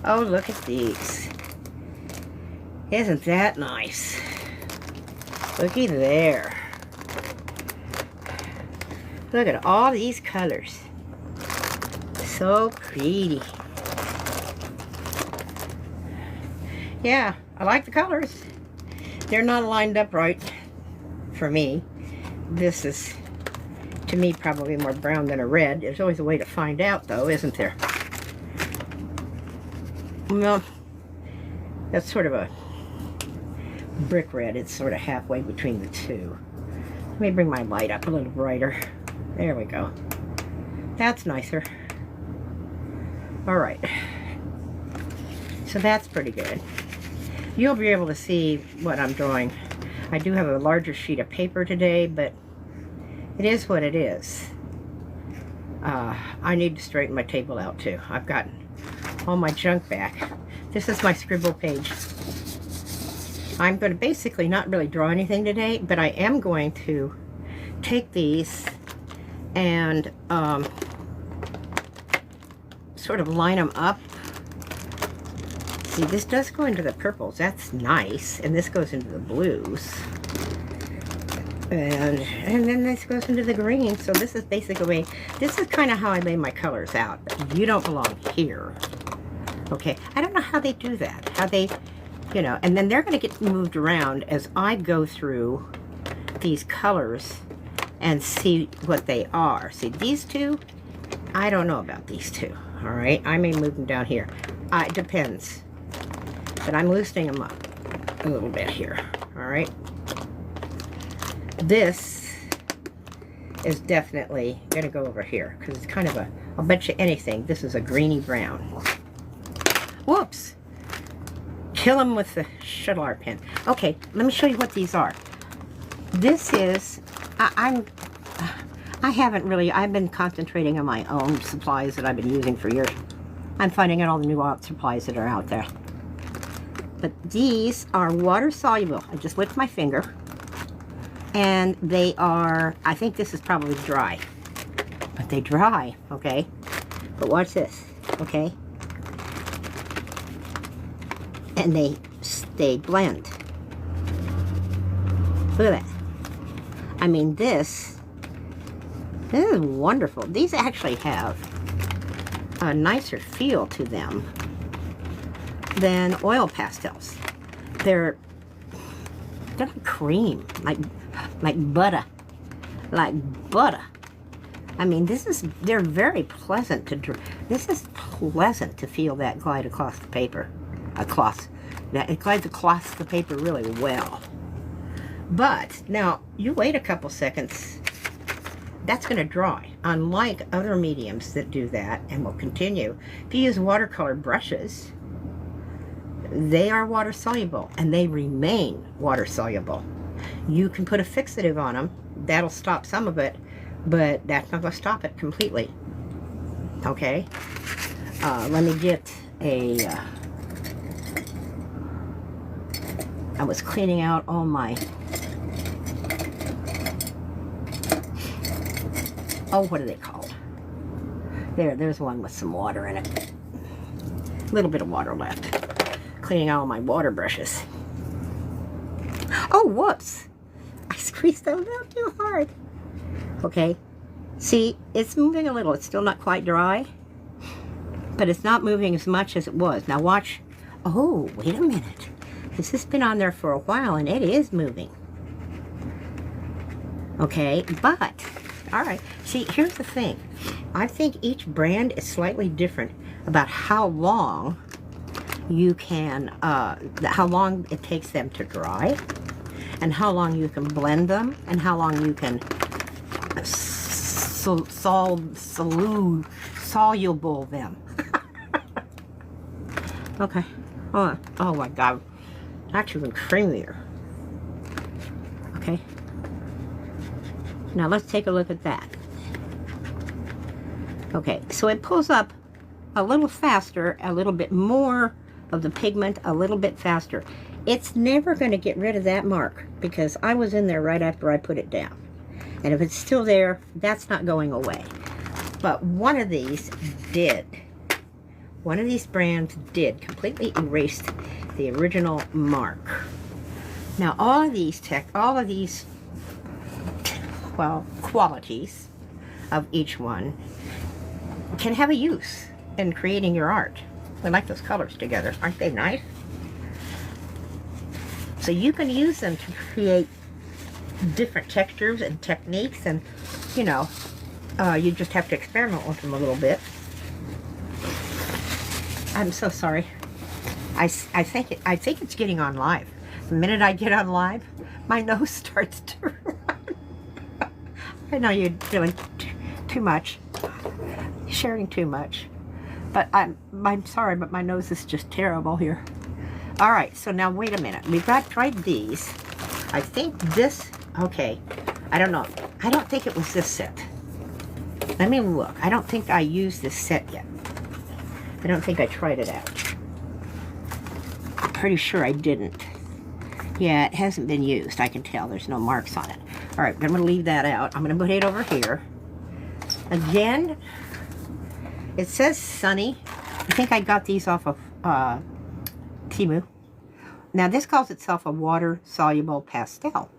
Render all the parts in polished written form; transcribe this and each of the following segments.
Oh, look at these. Isn't that nice? Looky there. Look at all these colors. So pretty. Yeah, I like the colors. They're not lined up right for me. This is, to me, probably more brown than a red. There's always a way to find out, though, isn't there? Well, that's sort of a brick red. It's sort of halfway between the two. Let me bring my light up a little brighter. There we go. That's nicer. All right. So that's pretty good. You'll be able to see what I'm drawing. I do have a larger sheet of paper today, but it is what it is. I need to straighten my table out too. I've gotten all my junk back. This is my scribble page. I'm going to basically not really draw anything today, but I am going to take these and sort of line them up. See, this does go into the purples. That's nice. And this goes into the blues. And then this goes into the green. So this is basically, this is kind of how I lay my colors out. You don't belong here. Okay, I don't know how they do that. How they, you know, and then they're going to get moved around as I go through these colors and see what they are. See, these two, I don't know about these two. All right, I may move them down here. It depends. But I'm loosening them up a little bit here. All right. This is definitely going to go over here because it's kind of a, I'll bet you anything, this is a greeny brown. Whoops. Kill him with the shuttle art pen. Okay, let me show you what these are. This is, I haven't really, I've been concentrating on my own supplies that I've been using for years. I'm finding out all the new art supplies that are out there. But these are water-soluble. I just licked my finger. And they are, I think this is probably dry. But they dry, okay? But watch this, okay? And they blend. Look at that. I mean, this is wonderful. These actually have a nicer feel to them than oil pastels. They're like cream, like butter, like butter. I mean, they're very pleasant to draw. This is pleasant to feel that glide across the paper. It glides across the paper really well. But now you wait a couple seconds. That's going to dry. Unlike other mediums that do that and will continue, if you use watercolor brushes, they are water soluble and they remain water soluble. You can put a fixative on them. That'll stop some of it, but that's not going to stop it completely. Okay? Let me get a... I was cleaning out all my... Oh, what are they called? There's one with some water in it. A little bit of water left. Cleaning out all my water brushes. Oh, whoops! I squeezed them out too hard. Okay. See, it's moving a little. It's still not quite dry. But it's not moving as much as it was. Now watch. Oh, wait a minute. This has been on there for a while and it is moving. Okay, but... Alright, see, here's the thing. I think each brand is slightly different about how long you can, how long it takes them to dry, and how long you can blend them, and how long you can soluble them. Okay, oh my God, that's even creamier. Okay. Now let's take a look at that. Okay, so it pulls up a little faster, a little bit more of the pigment, a little bit faster. It's never going to get rid of that mark because I was in there right after I put it down. And if it's still there, that's not going away. But one of these did. one of these brands did completely erase the original mark. Now all of these well, qualities of each one can have a use in creating your art. I like those colors together. Aren't they nice? So you can use them to create different textures and techniques, and you know, you just have to experiment with them a little bit. I'm so sorry. I think it's getting on live. The minute I get on live, my nose starts to run. I know you're doing too much, sharing too much, but I'm sorry, but my nose is just terrible here. All right, so now wait a minute. We've tried these. I think this. Okay, I don't know. I don't think it was this set. Let me look. I don't think I used this set yet. I don't think I tried it out. I'm pretty sure I didn't. Yeah, it hasn't been used. I can tell there's no marks on it. All right, I'm going to leave that out. I'm going to put it over here. Again, it says Sunny. I think I got these off of Temu. Now, this calls itself a water-soluble pastel.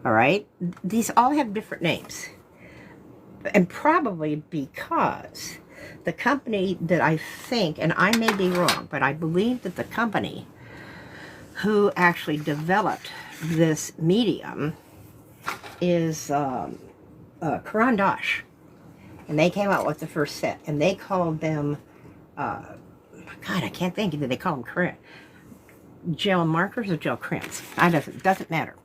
All right? These all have different names. And probably because the company that I think, and I may be wrong, but I believe that the company who actually developed this medium is Crayon. And they came out with the first set, and they called them, God, I can't think. Did they call them crayon? Gel markers or gel crayons? It doesn't matter.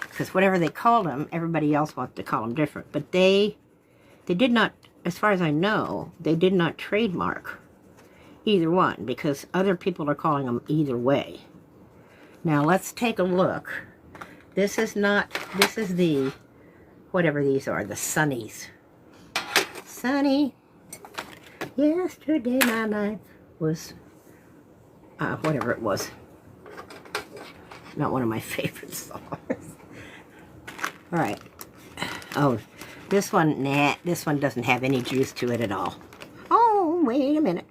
Because whatever they called them, everybody else wants to call them different. But they did not, as far as I know, they did not trademark either one, because other people are calling them either way. Now let's take a look. This is the, whatever these are, the Sunnies. Sunny, yesterday my life was, whatever it was. Not one of my favorite songs. All right. Oh, this one, nah, this one doesn't have any juice to it at all. Oh, wait a minute.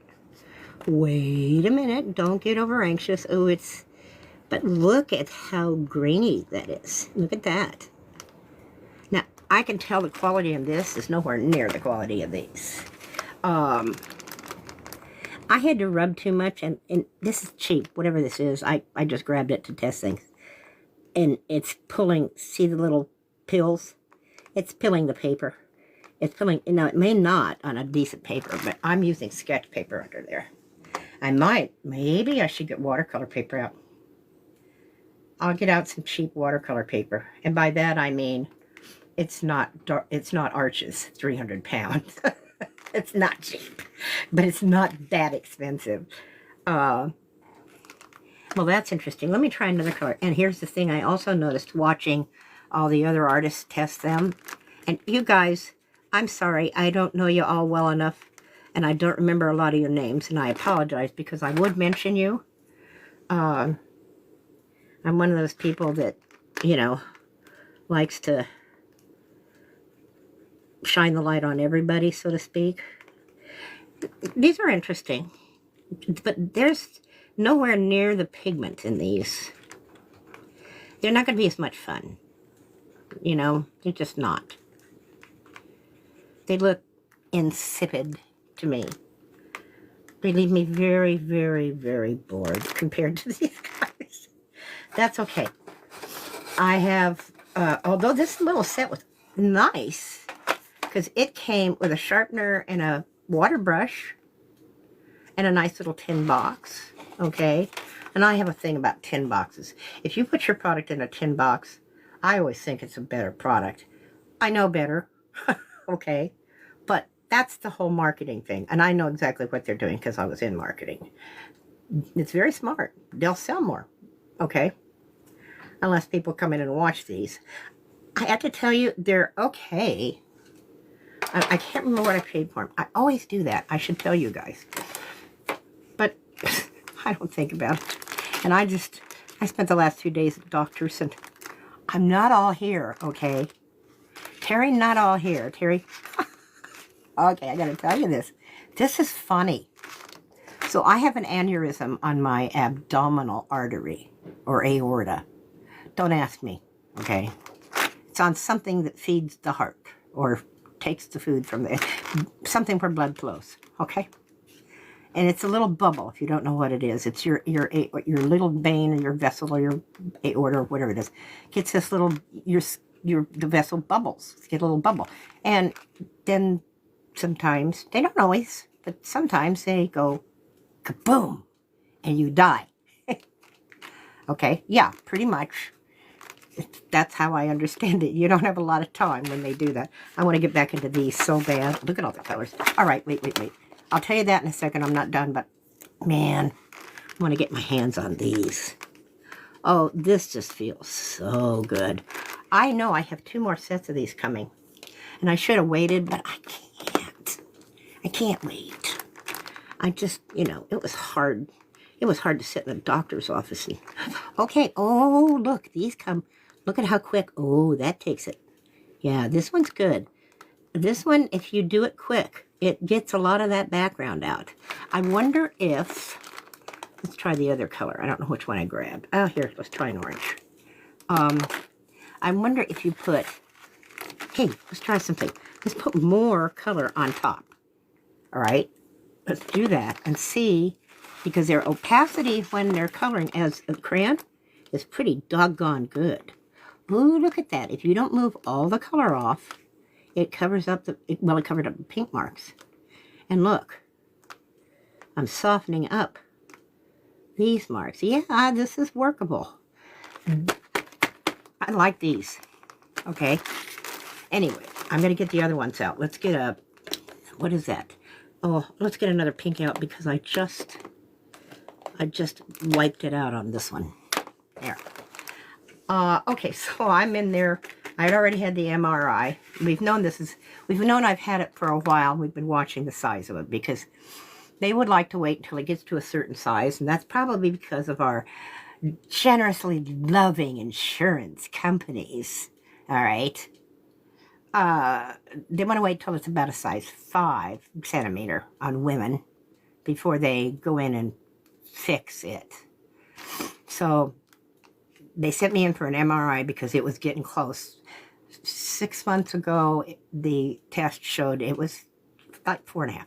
Wait a minute. Don't get over anxious. Oh, but look at how grainy that is. Look at that. Now, I can tell the quality of this is nowhere near the quality of these. I had to rub too much, and this is cheap, whatever this is. I just grabbed it to test things. And it's pulling, see the little pills? It's pilling the paper. It's pilling, it may not on a decent paper, but I'm using sketch paper under there. Maybe I should get watercolor paper out. I'll get out some cheap watercolor paper. And by that I mean, it's not Arches, 300 pounds. It's not cheap, but it's not that expensive. Well, that's interesting. Let me try another color. And here's the thing I also noticed watching all the other artists test them. And you guys, I'm sorry, I don't know you all well enough, and I don't remember a lot of your names, and I apologize, because I would mention you. I'm one of those people that, you know, likes to shine the light on everybody, so to speak. These are interesting, but there's nowhere near the pigment in these. They're not going to be as much fun. You know, they're just not. They look insipid to me. They leave me very, very, very bored compared to these guys. That's okay. I have, although this little set was nice, because it came with a sharpener and a water brush and a nice little tin box, okay? And I have a thing about tin boxes. If you put your product in a tin box, I always think it's a better product. I know better, okay? But that's the whole marketing thing. And I know exactly what they're doing because I was in marketing. It's very smart. They'll sell more, okay? Unless people come in and watch these. I have to tell you, they're okay. I can't remember what I paid for them. I always do that. I should tell you guys. But I don't think about it. And I spent the last 2 days at the doctor's, and I'm not all here, okay? Terry, not all here. Terry, okay, I gotta tell you this. This is funny. So I have an aneurysm on my abdominal artery, or aorta. Don't ask me, okay? It's on something that feeds the heart, or takes the food from the, something where blood flows, okay? And it's a little bubble, if you don't know what it is. It's your little vein, or your vessel, or your aorta, or whatever it is. Gets this little, the vessel bubbles. Get a little bubble. And then sometimes, they don't always, but sometimes they go kaboom, and you die. Okay, yeah, pretty much. That's how I understand it. You don't have a lot of time when they do that. I want to get back into these so bad. Look at all the colors. All right, wait. I'll tell you that in a second. I'm not done, but man, I want to get my hands on these. Oh, this just feels so good. I know I have 2 more sets of these coming, and I should have waited, but I can't. I can't wait. I just, you know, it was hard. It was hard to sit in a doctor's office. And, okay, oh, look, these come. Look at how quick. Oh, that takes it. Yeah, this one's good. This one, if you do it quick, it gets a lot of that background out. I wonder if, let's try the other color. I don't know which one I grabbed. Oh, here, let's try an orange. I wonder if you put, hey, let's try something. Let's put more color on top. All right, let's do that and see, because their opacity when they're coloring as a crayon is pretty doggone good. Ooh, look at that. If you don't move all the color off, it covers up the, well, it covered up the pink marks. And look, I'm softening up these marks. Yeah, this is workable. I like these. Okay. Anyway, I'm going to get the other ones out. Let's get a, what is that? Oh, let's get another pink out because I just wiped it out on this one. There. Okay, so I'm in there. I'd already had the MRI. We've known I've had it for a while. We've been watching the size of it because they would like to wait until it gets to a certain size, and that's probably because of our generously loving insurance companies. All right. They want to wait till it's about a size 5 centimeter on women before they go in and fix it. So they sent me in for an MRI because it was getting close. 6 months ago, the test showed it was like 4.5.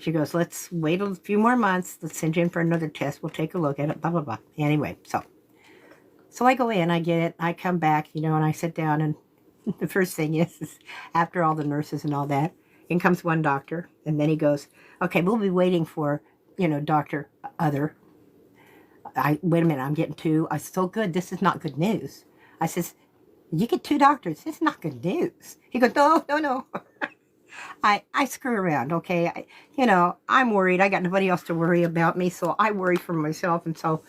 She goes, let's wait a few more months. Let's send you in for another test. We'll take a look at it, blah, blah, blah. Anyway, so I go in, I get it, I come back, you know, and I sit down, and the first thing is after all the nurses and all that, in comes one doctor, and then he goes, okay, we'll be waiting for, you know, Dr. Other. Wait a minute, I'm getting 2. I said, so good, this is not good news. I says, you get 2 doctors, this is not good news. He goes, no. I screw around, okay? You know, I'm worried. I got nobody else to worry about me, so I worry for myself, and so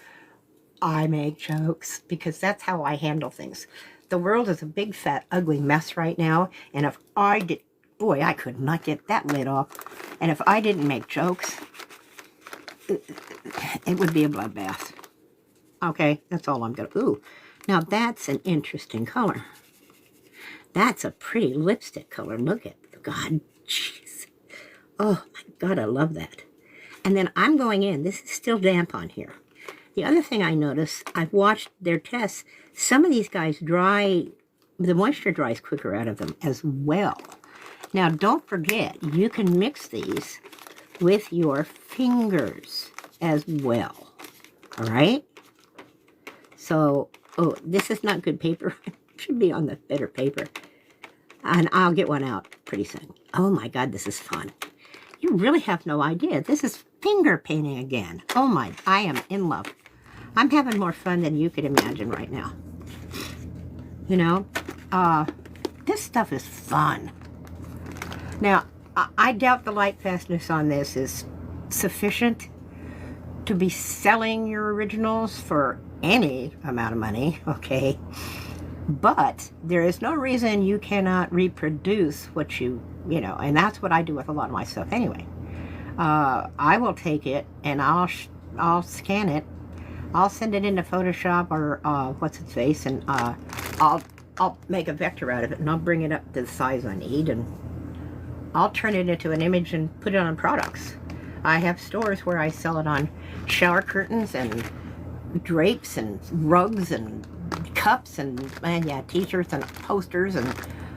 I make jokes because that's how I handle things. The world is a big, fat, ugly mess right now, and if I did, boy, I could not get that lid off, and if I didn't make jokes, it would be a bloodbath. Okay, that's all I'm going to... Ooh, now that's an interesting color. That's a pretty lipstick color. Look at, God, jeez. Oh, my God, I love that. And then I'm going in. This is still damp on here. The other thing I noticed, I've watched their tests. Some of these guys dry, the moisture dries quicker out of them as well. Now, don't forget, you can mix these with your fingers as well. All right? So, oh, this is not good paper. It should be on the better paper. And I'll get one out pretty soon. Oh my God, this is fun. You really have no idea. This is finger painting again. Oh my, I am in love. I'm having more fun than you could imagine right now. You know, this stuff is fun. Now, I doubt the light fastness on this is sufficient to be selling your originals for any amount of money, okay? But there is no reason you cannot reproduce what you know, and that's what I do with a lot of my stuff anyway. I will take it and I'll scan it. I'll send it into Photoshop or what's its face, and I'll make a vector out of it, and I'll bring it up to the size I need, and I'll turn it into an image and put it on products. I have stores where I sell it on shower curtains and drapes and rugs and cups and yeah, t-shirts and posters and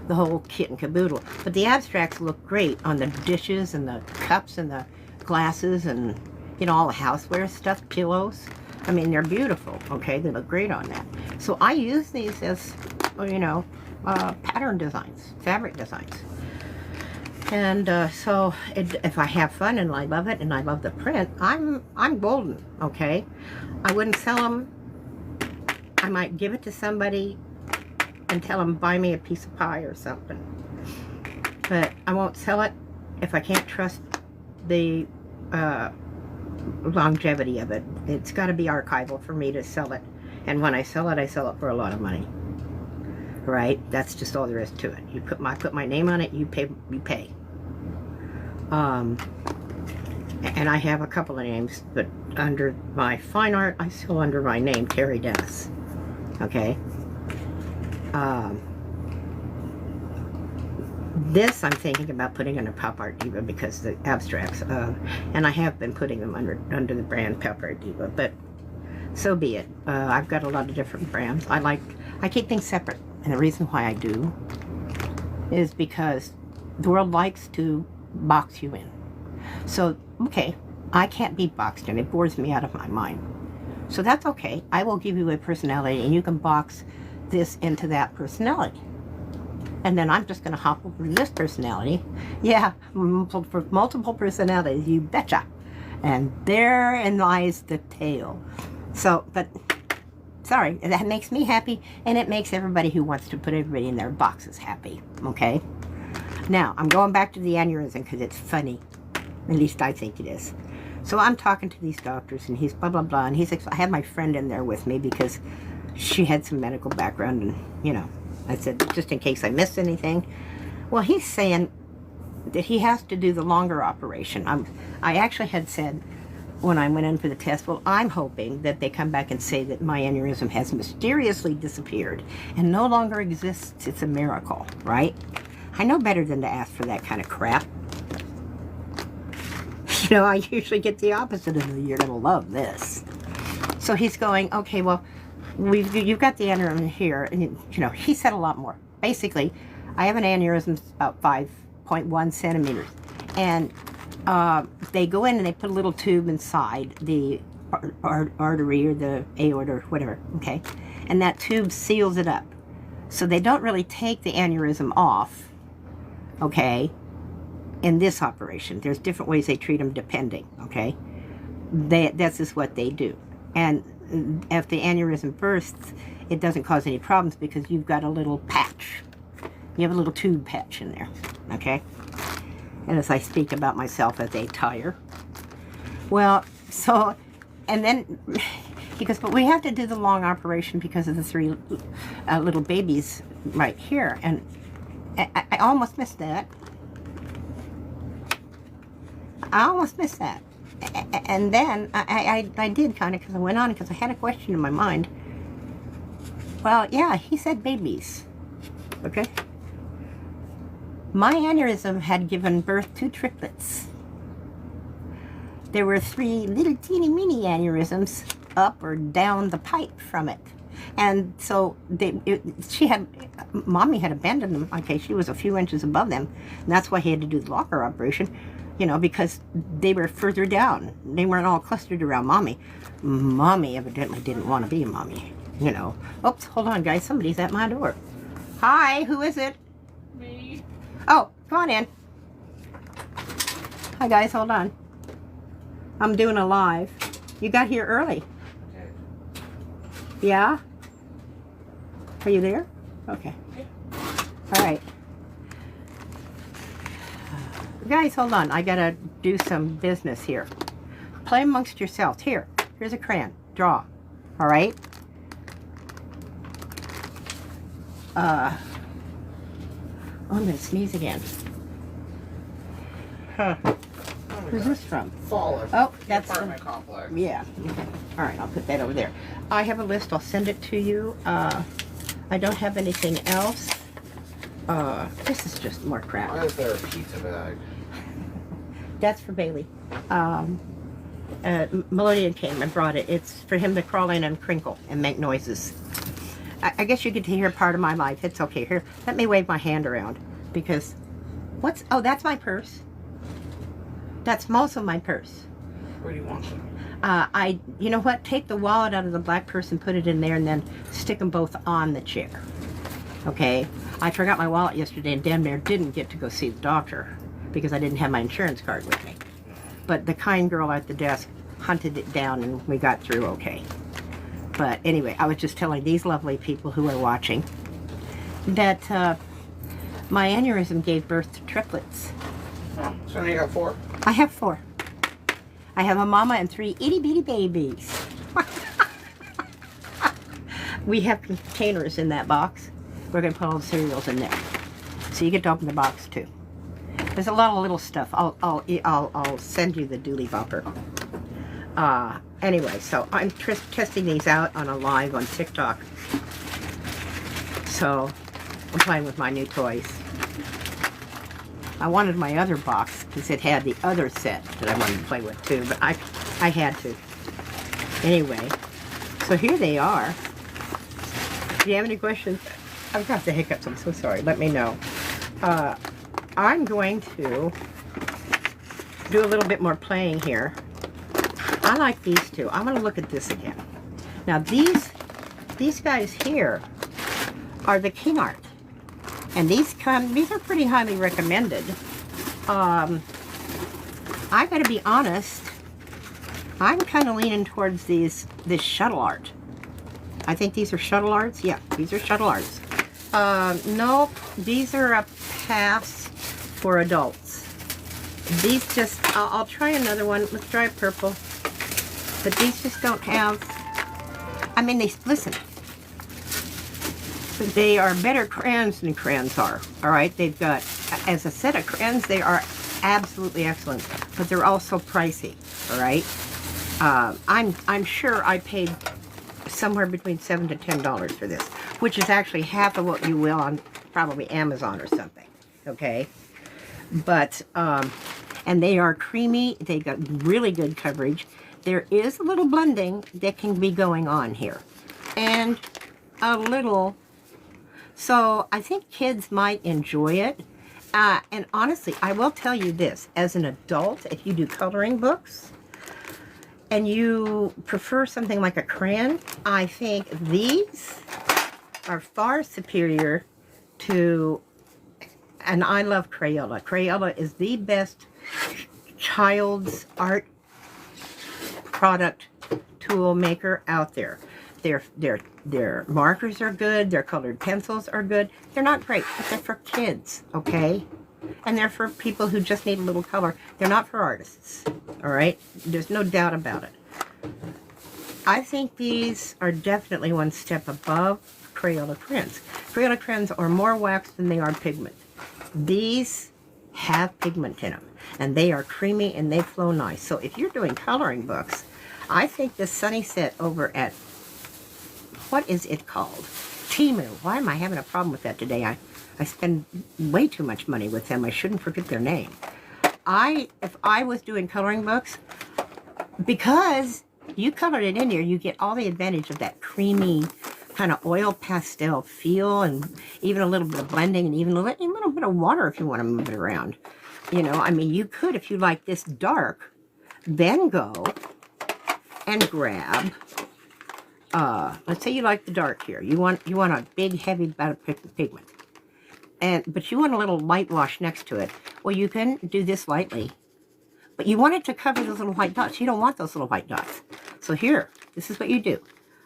the whole kit and caboodle. But the abstracts look great on the dishes and the cups and the glasses and, you know, all the houseware stuff, pillows. I mean, they're beautiful, okay? They look great on that. So I use these as, you know, pattern designs, fabric designs. And so if I have fun and I love it and I love the print, I'm golden, okay? I wouldn't sell them. I might give it to somebody and tell them, buy me a piece of pie or something. But I won't sell it if I can't trust the longevity of it. It's got to be archival for me to sell it. And when I sell it for a lot of money. Right? That's just all there is to it. You put my name on it, you pay. And I have a couple of names, but under my fine art, I still under my name, Terry Dennis. Okay? This I'm thinking about putting under Pop Art Diva because the abstracts, and I have been putting them under the brand Pop Art Diva, but so be it. I've got a lot of different brands. I keep things separate, and the reason why I do is because the world likes to box you in. So, okay, I can't be boxed in. It bores me out of my mind. So that's okay. I will give you a personality, and you can box this into that personality. And then I'm just going to hop over to this personality. Yeah, multiple personalities, you betcha. And therein lies the tail. So, but, sorry, that makes me happy, and it makes everybody who wants to put everybody in their boxes happy, okay? Now, I'm going back to the aneurysm because it's funny. At least I think it is. So I'm talking to these doctors, and he's blah, blah, blah, and he's, I had my friend in there with me because she had some medical background, and, you know, I said, just in case I missed anything. Well, he's saying that he has to do the longer operation. I actually had said when I went in for the test, well, I'm hoping that they come back and say that my aneurysm has mysteriously disappeared and no longer exists. It's a miracle, right? I know better than to ask for that kind of crap. You know, I usually get the opposite of the, you're going to love this. So he's going, okay, well, you've got the aneurysm here, and you know, he said a lot more. Basically, I have an aneurysm about 5.1 centimeters, and they go in and they put a little tube inside the artery or the aorta or whatever, okay, and that tube seals it up. So they don't really take the aneurysm off, okay, in this operation. There's different ways they treat them depending, okay. That's just what they do. And if the aneurysm bursts, it doesn't cause any problems because you've got a little patch. You have a little tube patch in there, okay? And as I speak about myself as a tire. Well, so, and then, because, but we have to do the long operation because of the 3 little babies right here. And I almost missed that. I almost missed that. And then I did kind of, because I went on because I had a question in my mind. Well, yeah, he said babies. Okay. My aneurysm had given birth to triplets. There were 3 little teeny mini aneurysms up or down the pipe from it. And so Mommy had abandoned them. Okay, she was a few inches above them. And that's why he had to do the locker operation. You know, because they were further down. They weren't all clustered around Mommy. Mommy evidently didn't want to be a mommy, you know. Oops, hold on, guys. Somebody's at my door. Hi, who is it? Me. Oh, come on in. Hi, guys, hold on. I'm doing a live. You got here early. Okay. Yeah? Are you there? Okay. Yeah. All right. Guys, hold on. I gotta do some business here. Play amongst yourselves. Here's a crayon. Draw. All right? I'm gonna sneeze again. Huh. Who's this from? Fall. Oh, that's part of my complex. Yeah. Okay. All right, I'll put that over there. I have a list. I'll send it to you. I don't have anything else. This is just more crap. Why is there a pizza bag? That's for Bailey. Melodian came and brought it. It's for him to crawl in and crinkle and make noises. I guess you get to hear part of my life. It's okay. Here, let me wave my hand around because oh, that's my purse. That's most of my purse. Where do you want them? You know what? Take the wallet out of the black purse and put it in there and then stick them both on the chair. Okay? I forgot my wallet yesterday and damn near didn't get to go see the doctor because I didn't have my insurance card with me. But the kind girl at the desk hunted it down and we got through okay. But anyway, I was just telling these lovely people who are watching that my aneurysm gave birth to triplets. Oh, so now you got 4? I have 4. I have a mama and 3 itty-bitty babies. We have containers in that box. We're going to put all the cereals in there. So you get to open the box too. There's a lot of little stuff. I'll send you the Dooley Bopper. Anyway, so I'm testing these out on a live on TikTok. So I'm playing with my new toys. I wanted my other box because it had the other set that I wanted to play with too, but I had to. Anyway, so here they are. Do you have any questions? I've got the hiccups, I'm so sorry. Let me know. I'm going to do a little bit more playing here. I like these two. I'm going to look at this again. Now these guys here are the King Art. And these are pretty highly recommended. I gotta be honest, I'm kind of leaning towards this shuttle art. I think these are shuttle arts. Yeah, these are shuttle arts. Nope, these are a pass for adults. These just, I'll try another one. Let's try purple. But these just don't have, I mean, listen. They are better crayons than crayons are, all right? They've got, as a set of crayons, they are absolutely excellent, but they're also pricey, all right? I'm sure I paid somewhere between $7 to $10 for this, which is actually half of what you will on probably Amazon or something, okay? But, and they are creamy, they got really good coverage. There is a little blending that can be going on here, and a little. So I think kids might enjoy it. And honestly, I will tell you this. As an adult, if you do coloring books and you prefer something like a crayon, I think these are far superior to, and I love Crayola. Crayola is the best child's art product tool maker out there. Their markers are good, their colored pencils are good. They're not great, but they're for kids, okay? And they're for people who just need a little color. They're not for artists, all right? There's no doubt about it. I think these are definitely one step above Crayola crayons. Crayola crayons are more wax than they are pigment. These have pigment in them, and they are creamy and they flow nice. So if you're doing coloring books, I think the Sunny Set over at, what is it called? Timu. Why am I having a problem with that today? I spend way too much money with them. I shouldn't forget their name. If I was doing coloring books, because you colored it in here, you get all the advantage of that creamy kind of oil pastel feel, and even a little bit of blending, and even a little bit of water if you want to move it around. You know, I mean, you could, if you like this dark, then go and grab, let's say you like the dark here. You want a big, heavy bout of pigment. But you want a little light wash next to it. Well, you can do this lightly. But you want it to cover those little white dots. You don't want those little white dots. So here, this is what you do.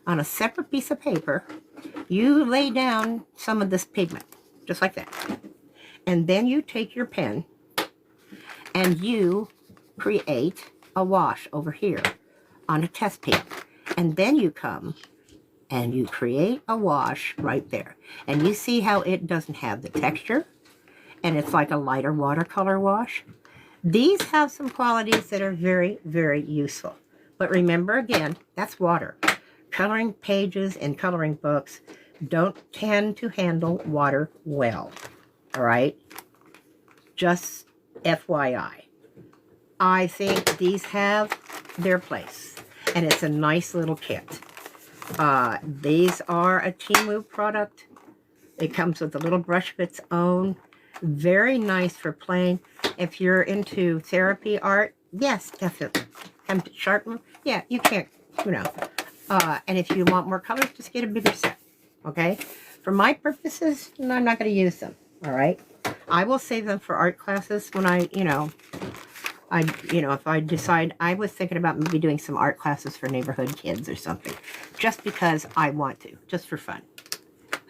On a separate piece of paper, you lay down some of this pigment, just like that. And then you take your pen and you create a wash over here on a test paper. And then you come and you create a wash right there. And you see how it doesn't have the texture, and it's like a lighter watercolor wash. These have some qualities that are very, very useful. But remember, again, that's water. Coloring pages and coloring books don't tend to handle water well. All right? Just FYI. I think these have their place. And it's a nice little kit. These are a Timu product. It comes with a little brush of its own. Very nice for playing. If you're into therapy art, yes, definitely. And sharpen, yeah, you can't, you know. And if you want more colors, just get a bigger set, okay? For my purposes, no, I'm not going to use them, all right? I will save them for art classes when I, if I decide, I was thinking about maybe doing some art classes for neighborhood kids or something, just because I want to, just for fun,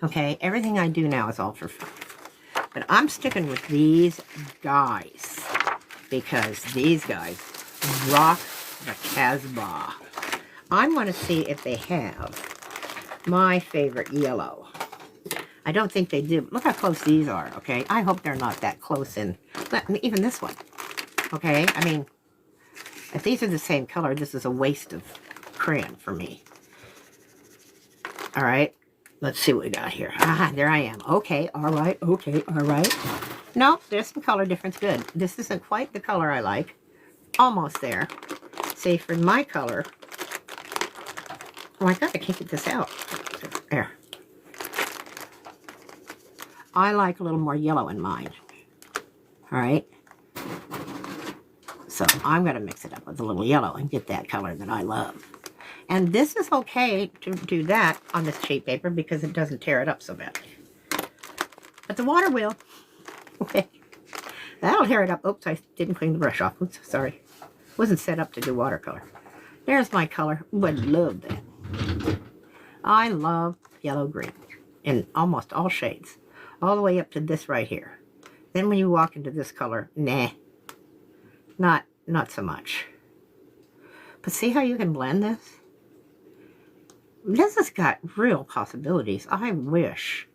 okay? Everything I do now is all for fun. But I'm sticking with these guys, because these guys rock the Casbah. I want to see if they have my favorite yellow. I don't think they do. Look how close these are, okay? I hope they're not that close in. Even this one, okay? I mean, if these are the same color, this is a waste of crayon for me. All right, let's see what we got here. Ah, there I am. Okay, all right, okay, all right. No, there's some color difference. Good. This isn't quite the color I like. Almost there. See, for my color... Oh my God, I can't get this out. There. I like a little more yellow in mine. All right. So I'm going to mix it up with a little yellow and get that color that I love. And this is okay to do that on this cheap paper because it doesn't tear it up so badly. But the water will. Okay. That'll tear it up. Oops, I didn't clean the brush off. Oops, sorry. Wasn't set up to do watercolor. There's my color. Would love that. I love yellow-green in almost all shades, all the way up to this right here. Then when you walk into this color, nah, not so much. But see how you can blend this? This has got real possibilities. I wish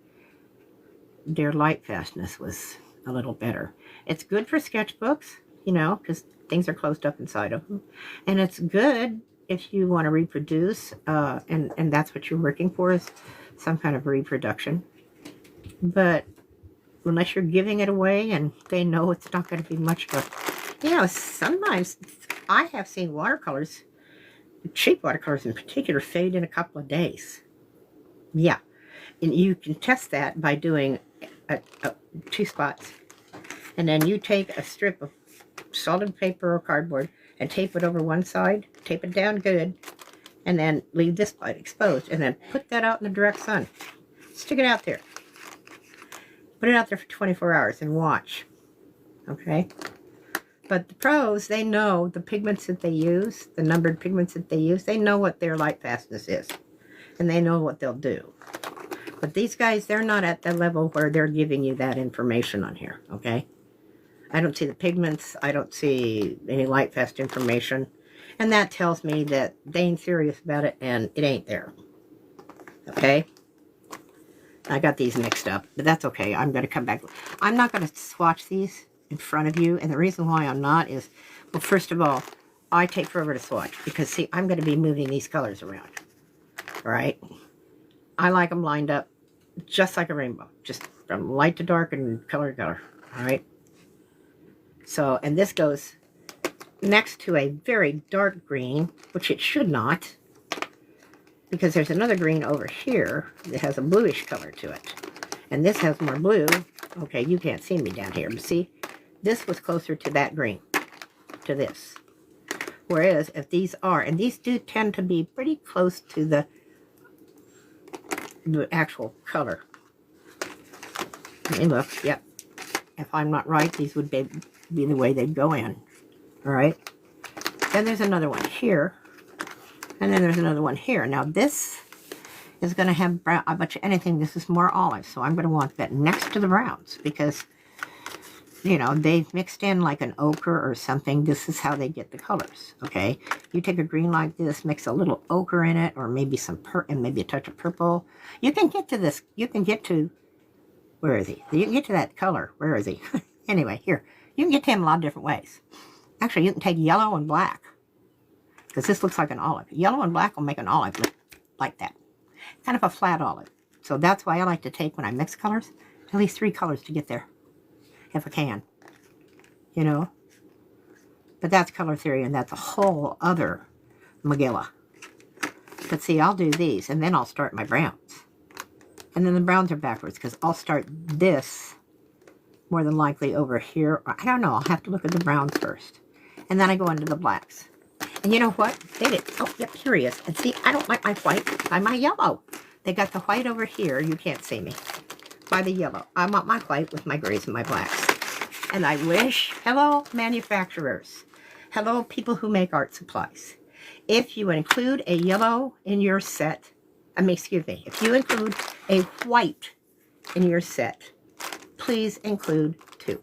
their light fastness was a little better. It's good for sketchbooks, you know, because things are closed up inside of them. And it's good if you want to reproduce, and that's what you're working for, is some kind of reproduction. But unless you're giving it away and they know it's not going to be much of a... You know, sometimes I have seen watercolors, cheap watercolors in particular, fade in a couple of days. Yeah. And you can test that by doing 2 spots. And then you take a strip of solid paper or cardboard and tape it over one side, tape it down good, and then leave this part exposed, and then put that out in the direct sun. Stick it out there. Put it out there for 24 hours and watch. Okay? But the pros, they know the pigments that they use, the numbered pigments that they use, they know what their light fastness is. And they know what they'll do. But these guys, they're not at the level where they're giving you that information on here, okay? I don't see the pigments. I don't see any light fast information. And that tells me that they ain't serious about it and it ain't there. Okay? I got these mixed up, but that's okay. I'm going to come back. I'm not going to swatch these in front of you. And the reason why I'm not is, well, first of all, I take forever to swatch because, see, I'm going to be moving these colors around. All right? I like them lined up just like a rainbow. Just from light to dark and color to color. All right? So, and this goes next to a very dark green, which it should not, because there's another green over here that has a bluish color to it. And this has more blue. Okay, you can't see me down here, but see, this was closer to that green, to this. Whereas if these are, and these do tend to be pretty close to the actual color. Let me look, yep. If I'm not right, these would be the way they'd go in. All right. Then there's another one here. And then there's another one here. Now this is going to have brown. I bet you anything this is more olive. So I'm going to want that next to the browns because, you know, they've mixed in like an ochre or something. This is how they get the colors. Okay. You take a green like this, mix a little ochre in it, or maybe some and maybe a touch of purple. You can get to this. You can get to, where is he? You can get to that color. Where is he? Anyway, here. You can get to him a lot of different ways. Actually, you can take yellow and black. Because this looks like an olive. Yellow and black will make an olive look like that. Kind of a flat olive. So that's why I like to take, when I mix colors, at least 3 colors to get there. If I can. You know? But that's color theory, and that's a whole other Magilla. But see, I'll do these, and then I'll start my browns. And then the browns are backwards, because I'll start this more than likely over here. I don't know. I'll have to look at the browns first. And then I go into the blacks. And you know what? They did. Oh, yep, here he is. And see, I don't like my white by my yellow. They got the white over here. You can't see me. By the yellow. I want my white with my grays and my blacks. And I wish, hello, manufacturers. Hello, people who make art supplies. If you include a yellow in your set, excuse me, if you include a white in your set, please include 2.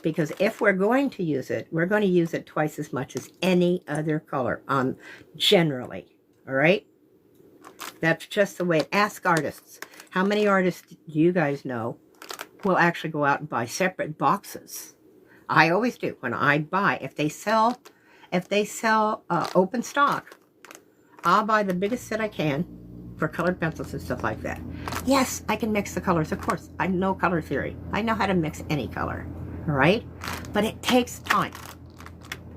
Because if we're going to use it, we're going to use it twice as much as any other color generally. All right? That's just the way. Ask artists. How many artists do you guys know will actually go out and buy separate boxes? I always do. When I buy, if they sell open stock, I'll buy the biggest set I can for colored pencils and stuff like that. Yes, I can mix the colors, of course. I know color theory. I know how to mix any color, all right? But it takes time,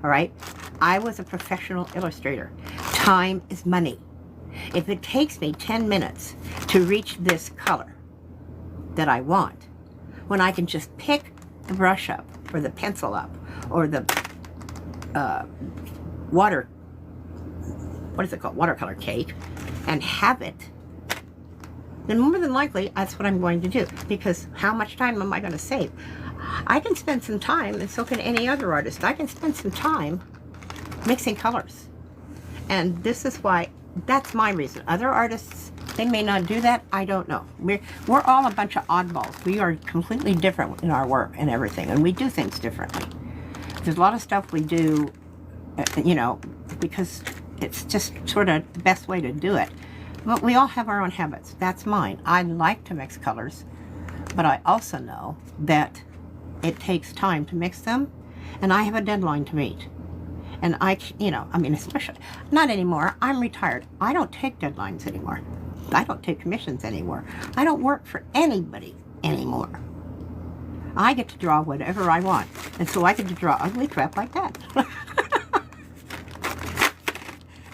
all right? I was a professional illustrator. Time is money. If it takes me 10 minutes to reach this color that I want, when I can just pick the brush up, or the pencil up, or the watercolor cake, and have it, then more than likely that's what I'm going to do. Because how much time am I going to save? I can spend some time, and so can any other artist. I can spend some time mixing colors. And this is why, that's my reason. Other artists, they may not do that. I don't know. We're all a bunch of oddballs. We are completely different in our work and everything, and we do things differently. There's a lot of stuff we do, you know, because it's just sort of the best way to do it. But we all have our own habits. That's mine. I like to mix colors, but I also know that it takes time to mix them, and I have a deadline to meet. And especially, not anymore. I'm retired. I don't take deadlines anymore. I don't take commissions anymore. I don't work for anybody anymore. I get to draw whatever I want. And so I get to draw ugly crap like that.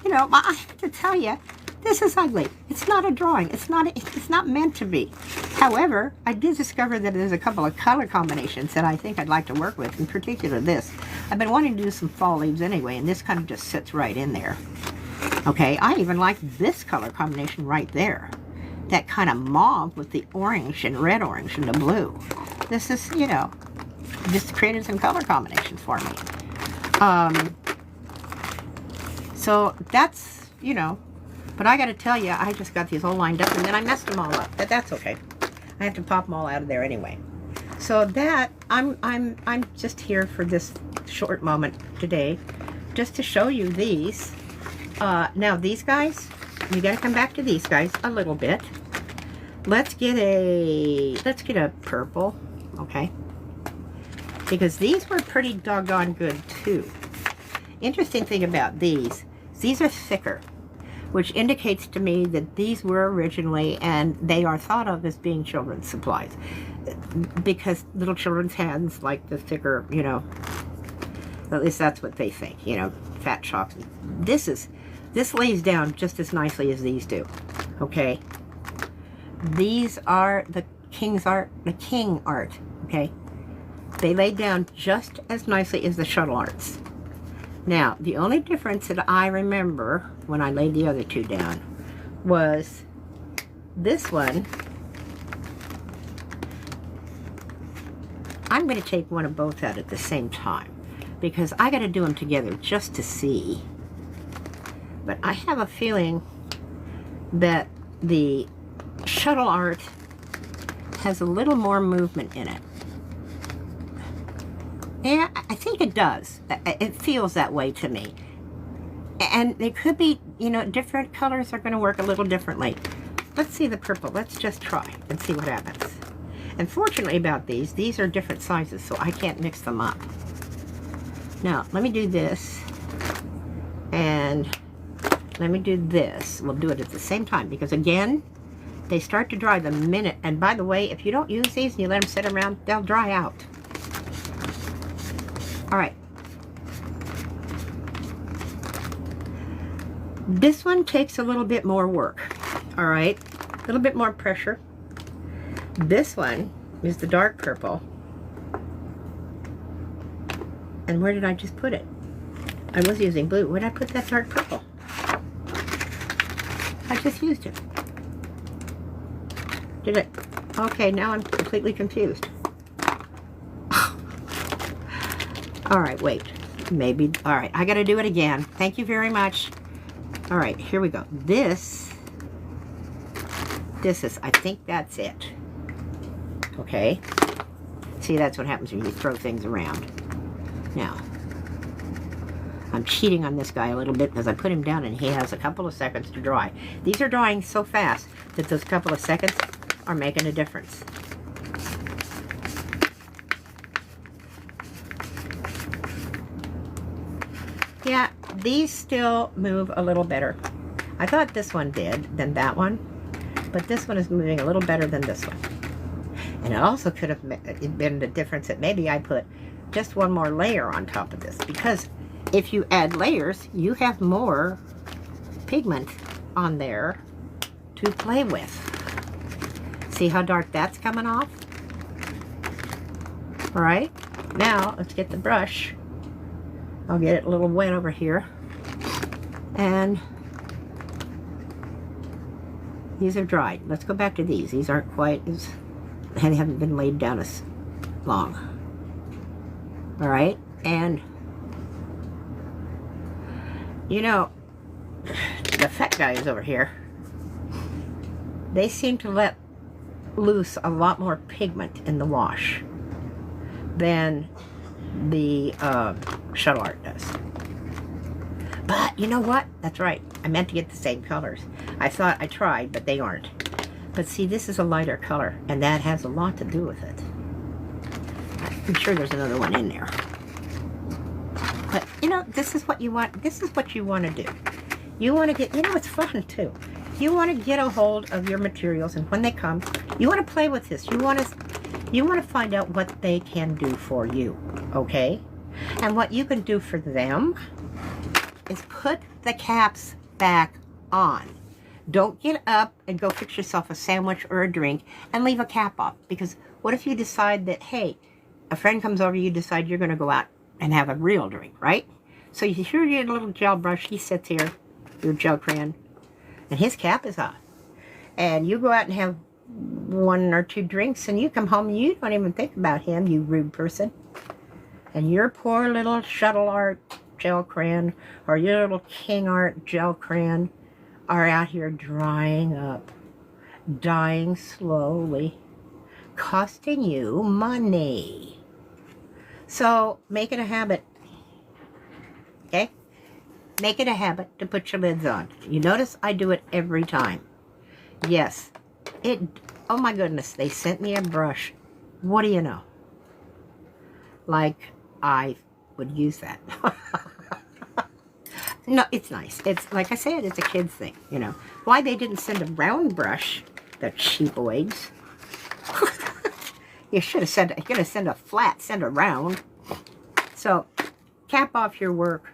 You know, I have to tell you, this is ugly. It's not a drawing. It's not meant to be. However, I did discover that there's a couple of color combinations that I think I'd like to work with, in particular this. I've been wanting to do some fall leaves anyway, and this kind of just sits right in there. Okay, I even like this color combination right there. That kind of mauve with the orange and red orange and the blue. This is, you know, just created some color combinations for me. So that's, you know, but I got to tell you, I just got these all lined up, and then I messed them all up. But that's okay. I have to pop them all out of there anyway. So that I'm just here for this short moment today, just to show you these. Now these guys, you got to come back to these guys a little bit. Let's get a purple, okay? Because these were pretty doggone good too. Interesting thing about these are thicker, which indicates to me that these were originally, and they are thought of as being children's supplies, because little children's hands like the thicker, you know, at least that's what they think, you know, fat chalks. This lays down just as nicely as these do, okay? These are the king art, okay? They lay down just as nicely as the shuttle arts. Now, the only difference that I remember when I laid the other two down was this one. I'm going to take one of both out at the same time, because I got to do them together just to see. But I have a feeling that the shuttle art has a little more movement in it. Yeah, I think it does. It feels that way to me. And it could be, you know, different colors are going to work a little differently. Let's see the purple. Let's just try and see what happens. And fortunately about these are different sizes, so I can't mix them up. Now, let me do this. And let me do this. We'll do it at the same time, because again, they start to dry the minute. And by the way, if you don't use these and you let them sit around, they'll dry out. All right, This one takes a little bit more work, all right? A little bit more pressure. This one is the dark purple. And where did I just put it? I was using blue. Where did I put that dark purple? I just used it. Did it? Okay, now I'm completely confused. All right, wait. Maybe, all right, I gotta do it again. Thank you very much. All right, here we go. This is, I think that's it. Okay. See, that's what happens when you throw things around. Now, I'm cheating on this guy a little bit because I put him down and he has a couple of seconds to dry. These are drying so fast that those couple of seconds are making a difference. Yeah, these still move a little better. I thought this one did than that one, but this one is moving a little better than this one. And it also could have been the difference that maybe I put just one more layer on top of this, because if you add layers, you have more pigment on there to play with. See how dark that's coming off? All right, now let's get the brush. I'll get it a little wet over here. And these are dried. Let's go back to these. These aren't quite as, they haven't been laid down as long. All right, and you know, the fat guys over here, they seem to let loose a lot more pigment in the wash than the shuttle art does. But you know what? That's right. I meant to get the same colors. I thought I tried, but they aren't. But see, this is a lighter color, and that has a lot to do with it. I'm sure there's another one in there. But you know, this is what you want. This is what you want to do. You want to get, you know, it's fun too. You want to get a hold of your materials, and when they come, you want to play with this. You want to find out what they can do for you, okay? And what you can do for them is put the caps back on. Don't get up and go fix yourself a sandwich or a drink and leave a cap off. Because what if you decide that, hey, a friend comes over, you decide you're going to go out and have a real drink, right? So you here you get a little gel brush. He sits here, your gel crayon, and his cap is off. And you go out and have one or two drinks, and you come home and you don't even think about him, you rude person. And your poor little shuttle art gel crayon or your little king art gel crayon are out here drying up, dying slowly, costing you money. So make it a habit, okay? Make it a habit to put your lids on. You notice I do it every time. Yes, oh my goodness, they sent me a brush. What do you know? Like I would use that. No, it's nice. It's, like I said, it's a kid's thing, you know. Why they didn't send a round brush, the cheapoids. You should have sent, you're going to send a flat, send a round. So, cap off your work.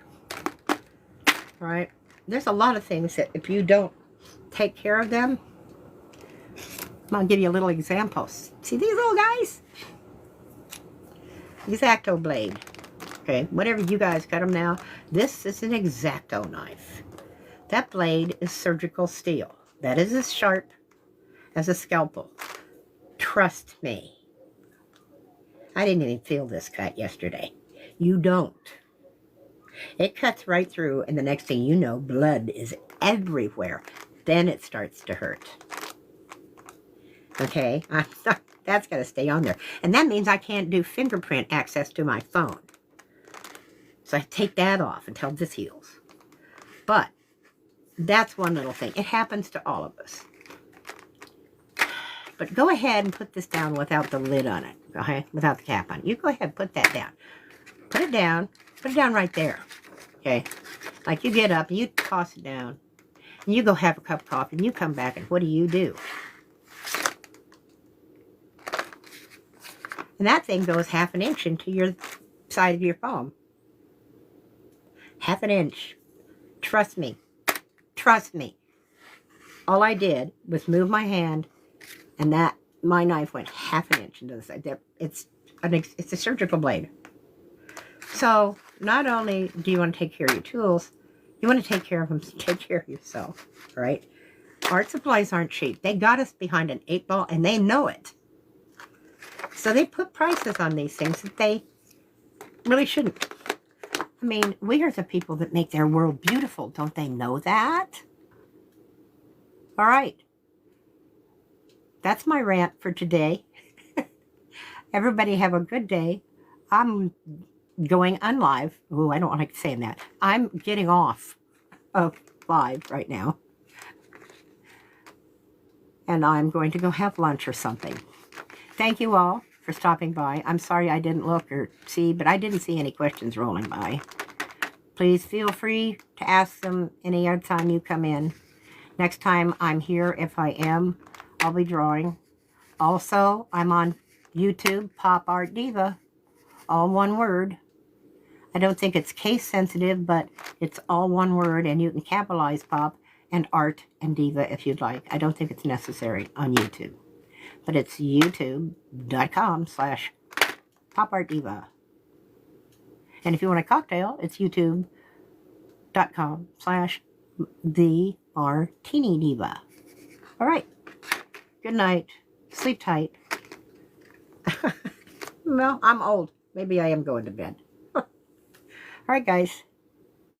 All right? There's a lot of things that if you don't take care of them, I'll give you a little example. See these little guys? X-Acto blade. Okay, whatever you guys got them now. This is an X-Acto knife. That blade is surgical steel. That is as sharp as a scalpel. Trust me. I didn't even feel this cut yesterday. You don't. It cuts right through, and the next thing you know, blood is everywhere. Then it starts to hurt. Okay, that's got to stay on there. And that means I can't do fingerprint access to my phone. So I take that off until this heals. But that's one little thing. It happens to all of us. But go ahead and put this down without the lid on it. Okay, without the cap on it. You go ahead and put that down. Put it down right there. Okay, like you get up and you toss it down. And you go have a cup of coffee and you come back and what do? And that thing goes half an inch into your side of your palm. Half an inch. Trust me. Trust me. All I did was move my hand, and my knife went half an inch into the side. It's a surgical blade. So not only do you want to take care of your tools, you want to take care of them, take care of yourself, right? Art supplies aren't cheap. They got us behind an 8-ball, and they know it. So they put prices on these things that they really shouldn't. I mean, we are the people that make their world beautiful. Don't they know that? All right. That's my rant for today. Everybody have a good day. I'm going unlive. Oh, I don't like saying that. I'm getting off of live right now. And I'm going to go have lunch or something. Thank you all for stopping by. I'm sorry I didn't look or see, but I didn't see any questions rolling by. Please feel free to ask them any other time you come in. Next time I'm here, if I am, I'll be drawing. Also, I'm on YouTube, Pop Art Diva, all one word. I don't think it's case sensitive, but it's all one word, and you can capitalize Pop and Art and Diva if you'd like. I don't think it's necessary on YouTube, but it's youtube.com/Pop Art Diva. And if you want a cocktail, it's youtube.com/The Martini Diva. All right. Good night. Sleep tight. Well, I'm old. Maybe I am going to bed. All right, guys.